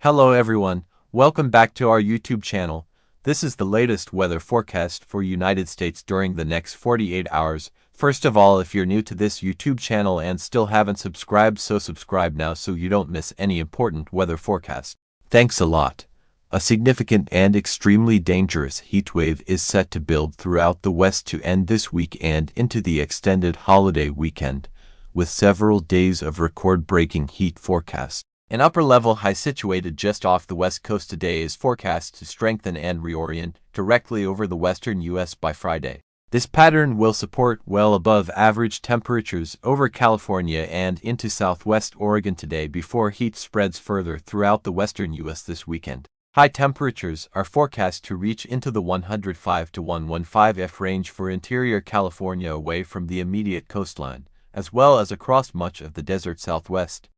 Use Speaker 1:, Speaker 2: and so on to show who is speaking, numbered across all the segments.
Speaker 1: Hello everyone, welcome back to our YouTube channel. This is the latest weather forecast for United States during the next 48 hours. First of all, if you're new to this YouTube channel and still haven't subscribed, so subscribe now so you don't miss any important weather forecast. Thanks a lot. A significant and extremely dangerous heat wave is set to build throughout the West to end this week and into the extended holiday weekend, with several days of record-breaking heat forecast. An upper-level high situated just off the west coast today is forecast to strengthen and reorient directly over the western U.S. by Friday. This pattern will support well above average temperatures over California and into southwest Oregon today before heat spreads further throughout the western U.S. this weekend. High temperatures are forecast to reach into the 105 to 115 F range for interior California away from the immediate coastline, as well as across much of the desert southwest.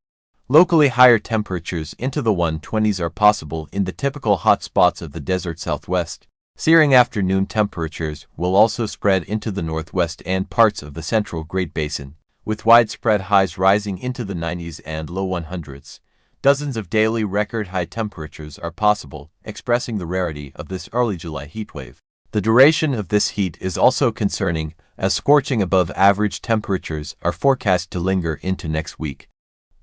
Speaker 1: Locally higher temperatures into the 120s are possible in the typical hot spots of the desert southwest. Searing afternoon temperatures will also spread into the northwest and parts of the central Great Basin, with widespread highs rising into the 90s and low 100s. Dozens of daily record high temperatures are possible, expressing the rarity of this early July heatwave. The duration of this heat is also concerning, as scorching above average temperatures are forecast to linger into next week.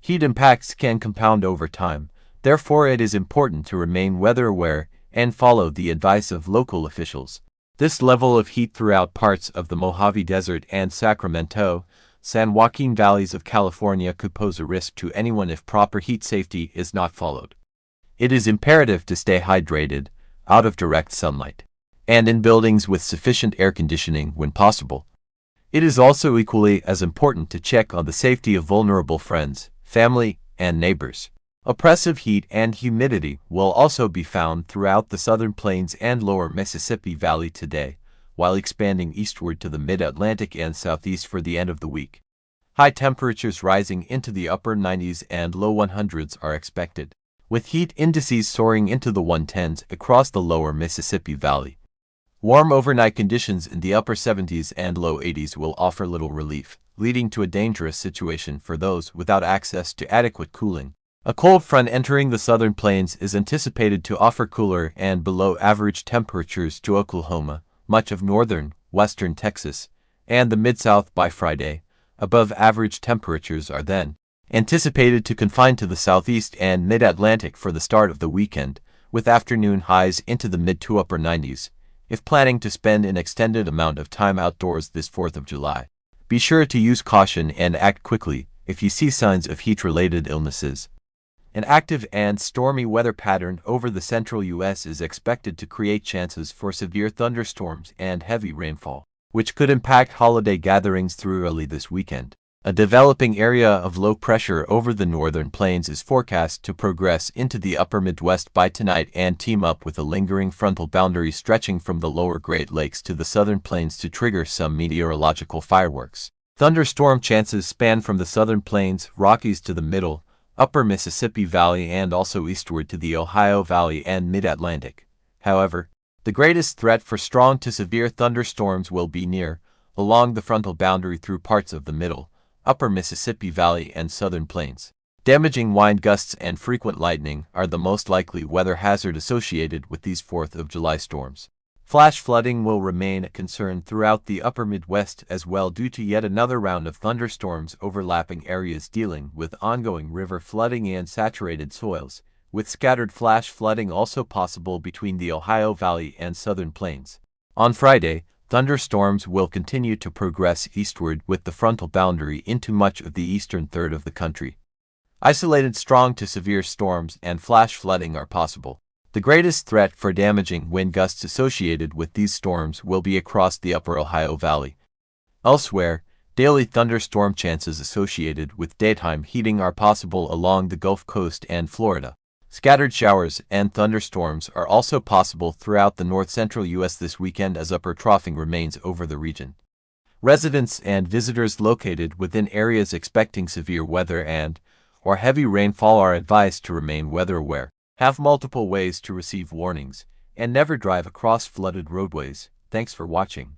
Speaker 1: Heat impacts can compound over time, therefore it is important to remain weather aware and follow the advice of local officials. This level of heat throughout parts of the Mojave Desert and Sacramento, San Joaquin valleys of California could pose a risk to anyone if proper heat safety is not followed. It is imperative to stay hydrated, out of direct sunlight, and in buildings with sufficient air conditioning when possible. It is also equally as important to check on the safety of vulnerable friends, family, and neighbors. Oppressive heat and humidity will also be found throughout the southern plains and lower Mississippi Valley today, while expanding eastward to the mid-Atlantic and southeast for the end of the week. High temperatures rising into the upper 90s and low 100s are expected, with heat indices soaring into the 110s across the lower Mississippi Valley. Warm overnight conditions in the upper 70s and low 80s will offer little relief, leading to a dangerous situation for those without access to adequate cooling. A cold front entering the southern plains is anticipated to offer cooler and below average temperatures to Oklahoma, much of northern, western Texas, and the Mid-South by Friday. Above average temperatures are then anticipated to confine to the southeast and mid-Atlantic for the start of the weekend, with afternoon highs into the mid to upper 90s, if planning to spend an extended amount of time outdoors this 4th of July. Be sure to use caution and act quickly if you see signs of heat-related illnesses. An active and stormy weather pattern over the central U.S. is expected to create chances for severe thunderstorms and heavy rainfall, which could impact holiday gatherings through early this weekend. A developing area of low pressure over the northern plains is forecast to progress into the upper Midwest by tonight and team up with a lingering frontal boundary stretching from the lower Great Lakes to the southern plains to trigger some meteorological fireworks. Thunderstorm chances span from the southern plains, Rockies to the middle, upper Mississippi Valley and also eastward to the Ohio Valley and mid-Atlantic. However, the greatest threat for strong to severe thunderstorms will be near, along the frontal boundary through parts of the middle, upper Mississippi Valley and southern plains. Damaging wind gusts and frequent lightning are the most likely weather hazard associated with these 4th of July storms. Flash flooding will remain a concern throughout the upper Midwest as well due to yet another round of thunderstorms overlapping areas dealing with ongoing river flooding and saturated soils, with scattered flash flooding also possible between the Ohio Valley and southern plains. On Friday, thunderstorms will continue to progress eastward with the frontal boundary into much of the eastern third of the country. Isolated strong to severe storms and flash flooding are possible. The greatest threat for damaging wind gusts associated with these storms will be across the upper Ohio Valley. Elsewhere, daily thunderstorm chances associated with daytime heating are possible along the Gulf Coast and Florida. Scattered showers and thunderstorms are also possible throughout the north-central U.S. this weekend as upper troughing remains over the region. Residents and visitors located within areas expecting severe weather or heavy rainfall are advised to remain weather aware, have multiple ways to receive warnings, and never drive across flooded roadways. Thanks for watching.